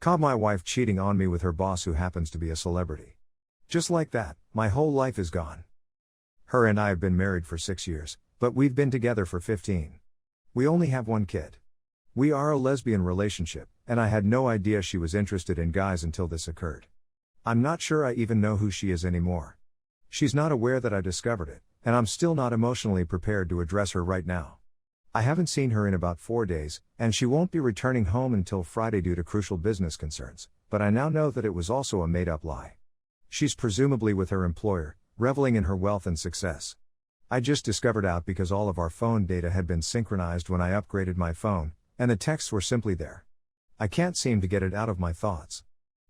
Caught my wife cheating on me with her boss who happens to be a celebrity. Just like that, my whole life is gone. Her and I have been married for 6 years, but we've been together for 15. We only have one kid. We are a lesbian relationship, and I had no idea she was interested in guys until this occurred. I'm not sure I even know who she is anymore. She's not aware that I discovered it, and I'm still not emotionally prepared to address her right now. I haven't seen her in about 4 days, and she won't be returning home until Friday due to crucial business concerns, but I now know that it was also a made-up lie. She's presumably with her employer, reveling in her wealth and success. I just discovered out because all of our phone data had been synchronized when I upgraded my phone, and the texts were simply there. I can't seem to get it out of my thoughts.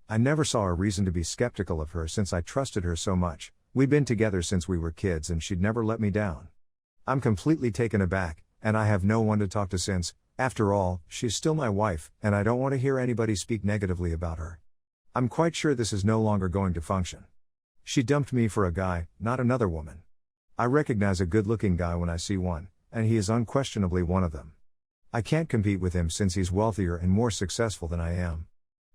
I never saw a reason to be skeptical of her since I trusted her so much. We'd been together since we were kids and she'd never let me down. I'm completely taken aback, and I have no one to talk to since, after all, she's still my wife, and I don't want to hear anybody speak negatively about her. I'm quite sure this is no longer going to function. She dumped me for a guy, not another woman. I recognize a good-looking guy when I see one, and he is unquestionably one of them. I can't compete with him since he's wealthier and more successful than I am.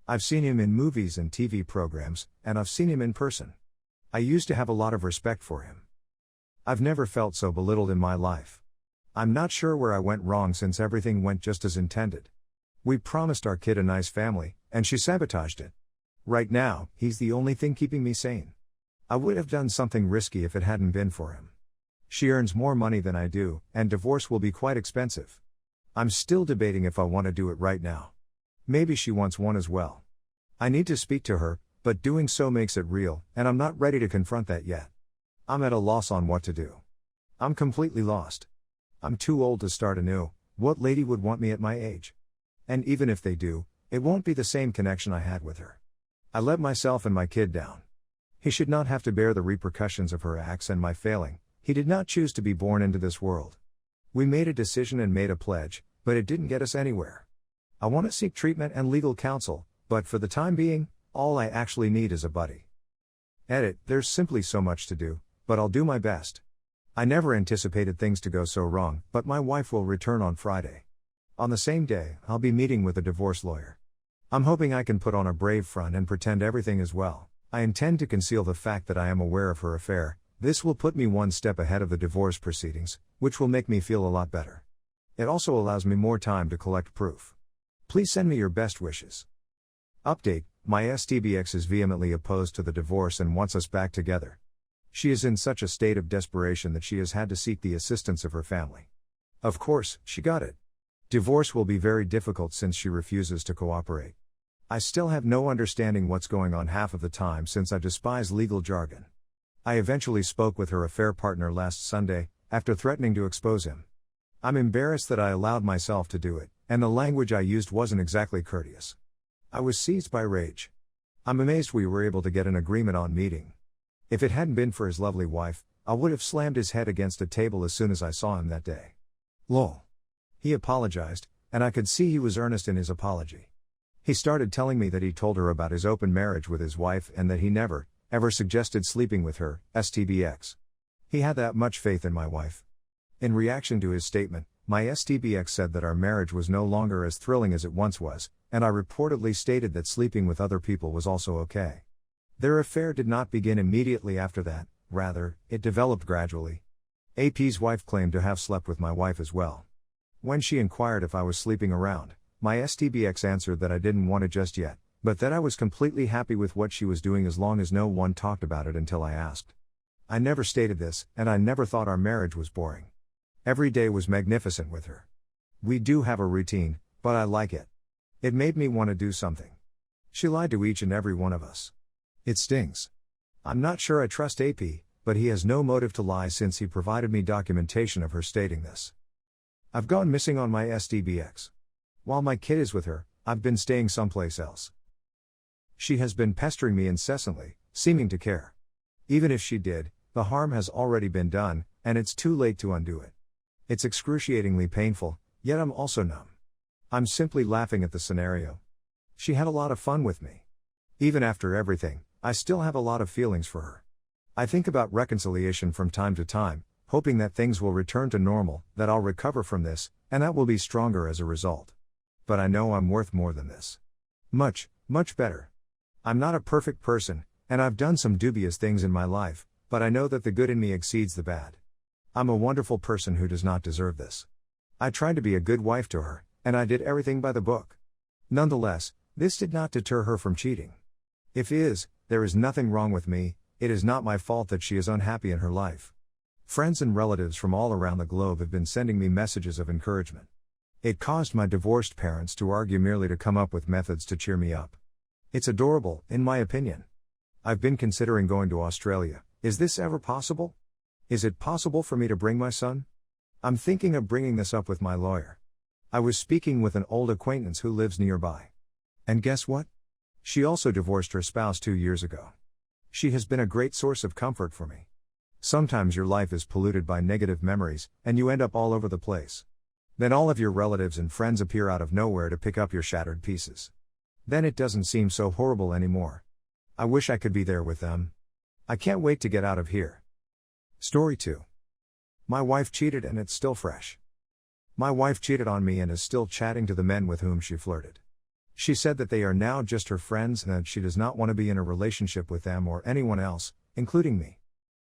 I've seen him in movies and TV programs, and I've seen him in person. I used to have a lot of respect for him. I've never felt so belittled in my life. I'm not sure where I went wrong since everything went just as intended. We promised our kid a nice family, and she sabotaged it. Right now, he's the only thing keeping me sane. I would have done something risky if it hadn't been for him. She earns more money than I do, and divorce will be quite expensive. I'm still debating if I want to do it right now. Maybe she wants one as well. I need to speak to her, but doing so makes it real, and I'm not ready to confront that yet. I'm at a loss on what to do. I'm completely lost. I'm too old to start anew. What lady would want me at my age? And even if they do, it won't be the same connection I had with her. I let myself and my kid down. He should not have to bear the repercussions of her acts and my failing. He did not choose to be born into this world. We made a decision and made a pledge, but it didn't get us anywhere. I want to seek treatment and legal counsel, but for the time being, all I actually need is a buddy. Edit, there's simply so much to do, but I'll do my best. I never anticipated things to go so wrong, but my wife will return on Friday. On the same day, I'll be meeting with a divorce lawyer. I'm hoping I can put on a brave front and pretend everything is well. I intend to conceal the fact that I am aware of her affair. This will put me one step ahead of the divorce proceedings, which will make me feel a lot better. It also allows me more time to collect proof. Please send me your best wishes. Update, my STBX is vehemently opposed to the divorce and wants us back together. She is in such a state of desperation that she has had to seek the assistance of her family. Of course, she got it. Divorce will be very difficult since she refuses to cooperate. I still have no understanding what's going on half of the time since I despise legal jargon. I eventually spoke with her affair partner last Sunday, after threatening to expose him. I'm embarrassed that I allowed myself to do it, and the language I used wasn't exactly courteous. I was seized by rage. I'm amazed we were able to get an agreement on meeting. If it hadn't been for his lovely wife, I would have slammed his head against a table as soon as I saw him that day. Lol. He apologized, and I could see he was earnest in his apology. He started telling me that he told her about his open marriage with his wife and that he never, ever suggested sleeping with her, STBX. He had that much faith in my wife. In reaction to his statement, my STBX said that our marriage was no longer as thrilling as it once was, and I reportedly stated that sleeping with other people was also okay. Their affair did not begin immediately after that, rather, it developed gradually. AP's wife claimed to have slept with my wife as well. When she inquired if I was sleeping around, my STBX answered that I didn't want it just yet, but that I was completely happy with what she was doing as long as no one talked about it until I asked. I never stated this, and I never thought our marriage was boring. Every day was magnificent with her. We do have a routine, but I like it. It made me want to do something. She lied to each and every one of us. It stings. I'm not sure I trust AP, but he has no motive to lie since he provided me documentation of her stating this. I've gone missing on my STBX. While my kid is with her, I've been staying someplace else. She has been pestering me incessantly, seeming to care. Even if she did, the harm has already been done, and it's too late to undo it. It's excruciatingly painful, yet I'm also numb. I'm simply laughing at the scenario. She had a lot of fun with me. Even after everything, I still have a lot of feelings for her. I think about reconciliation from time to time, hoping that things will return to normal, that I'll recover from this, and that will be stronger as a result. But I know I'm worth more than this. Much, Much better. I'm not a perfect person, and I've done some dubious things in my life, but I know that the good in me exceeds the bad. I'm a wonderful person who does not deserve this. I tried to be a good wife to her, and I did everything by the book. Nonetheless, this did not deter her from cheating. If there is nothing wrong with me. It is not my fault that she is unhappy in her life. Friends and relatives from all around the globe have been sending me messages of encouragement. It caused my divorced parents to argue merely to come up with methods to cheer me up. It's adorable, in my opinion. I've been considering going to Australia. Is this ever possible? Is it possible for me to bring my son? I'm thinking of bringing this up with my lawyer. I was speaking with an old acquaintance who lives nearby. And guess what? She also divorced her spouse 2 years ago. She has been a great source of comfort for me. Sometimes your life is polluted by negative memories, and you end up all over the place. Then all of your relatives and friends appear out of nowhere to pick up your shattered pieces. Then it doesn't seem so horrible anymore. I wish I could be there with them. I can't wait to get out of here. Story 2. My wife cheated and it's still fresh. My wife cheated on me and is still chatting to the men with whom she flirted. She said that they are now just her friends and that she does not want to be in a relationship with them or anyone else, including me.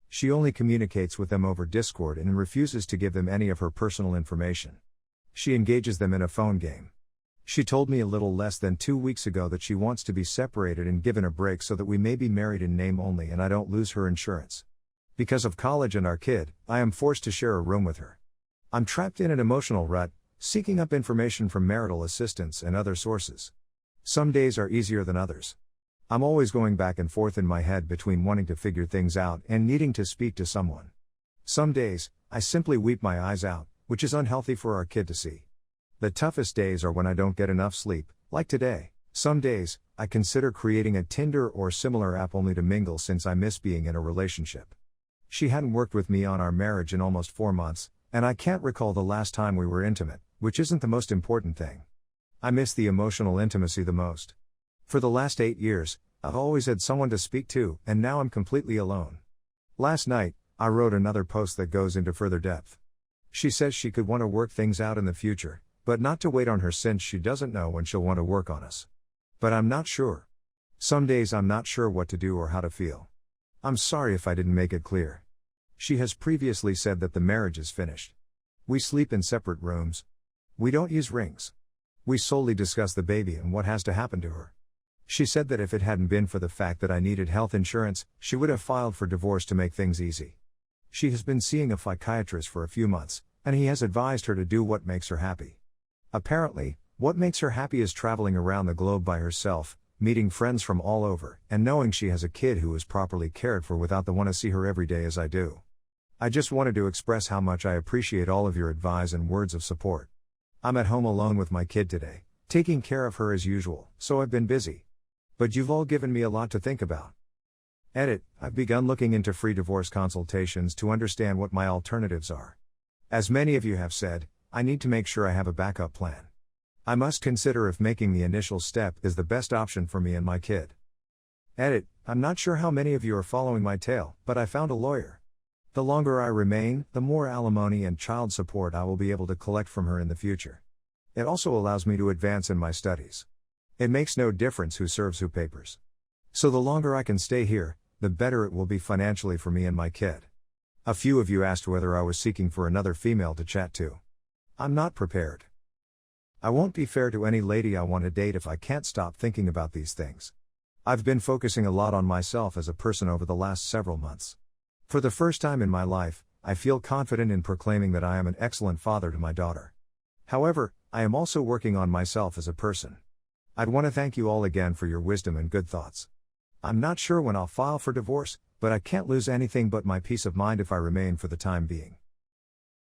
She only communicates with them over Discord and refuses to give them any of her personal information. She engages them in a phone game. She told me a little less than 2 weeks ago that she wants to be separated and given a break so that we may be married in name only and I don't lose her insurance. Because of college and our kid, I am forced to share a room with her. I'm trapped in an emotional rut, seeking up information from marital assistants and other sources. Some days are easier than others. I'm always going back and forth in my head between wanting to figure things out and needing to speak to someone. Some days, I simply weep my eyes out, which is unhealthy for our kid to see. The toughest days are when I don't get enough sleep, like today. Some days, I consider creating a Tinder or similar app only to mingle since I miss being in a relationship. She hadn't worked with me on our marriage in almost 4 months, and I can't recall the last time we were intimate, which isn't the most important thing. I miss the emotional intimacy the most. For the last 8 years, I've always had someone to speak to, and now I'm completely alone. Last night, I wrote another post that goes into further depth. She says she could want to work things out in the future, but not to wait on her since she doesn't know when she'll want to work on us. But I'm not sure. Some days I'm not sure what to do or how to feel. I'm sorry if I didn't make it clear. She has previously said that the marriage is finished. We sleep in separate rooms. We don't use rings. We solely discuss the baby and what has to happen to her. She said that if it hadn't been for the fact that I needed health insurance, she would have filed for divorce to make things easy. She has been seeing a psychiatrist for a few months, and he has advised her to do what makes her happy. Apparently, what makes her happy is traveling around the globe by herself, meeting friends from all over, and knowing she has a kid who is properly cared for without the want to see her every day as I do. I just wanted to express how much I appreciate all of your advice and words of support. I'm at home alone with my kid today, taking care of her as usual, so I've been busy. But you've all given me a lot to think about. Edit, I've begun looking into free divorce consultations to understand what my alternatives are. As many of you have said, I need to make sure I have a backup plan. I must consider if making the initial step is the best option for me and my kid. Edit, I'm not sure how many of you are following my tale, but I found a lawyer. The longer I remain, the more alimony and child support I will be able to collect from her in the future. It also allows me to advance in my studies. It makes no difference who serves who papers. So the longer I can stay here, the better it will be financially for me and my kid. A few of you asked whether I was seeking for another female to chat to. I'm not prepared. I won't be fair to any lady I want to date if I can't stop thinking about these things. I've been focusing a lot on myself as a person over the last several months. For the first time in my life, I feel confident in proclaiming that I am an excellent father to my daughter. However, I am also working on myself as a person. I'd want to thank you all again for your wisdom and good thoughts. I'm not sure when I'll file for divorce, but I can't lose anything but my peace of mind if I remain for the time being.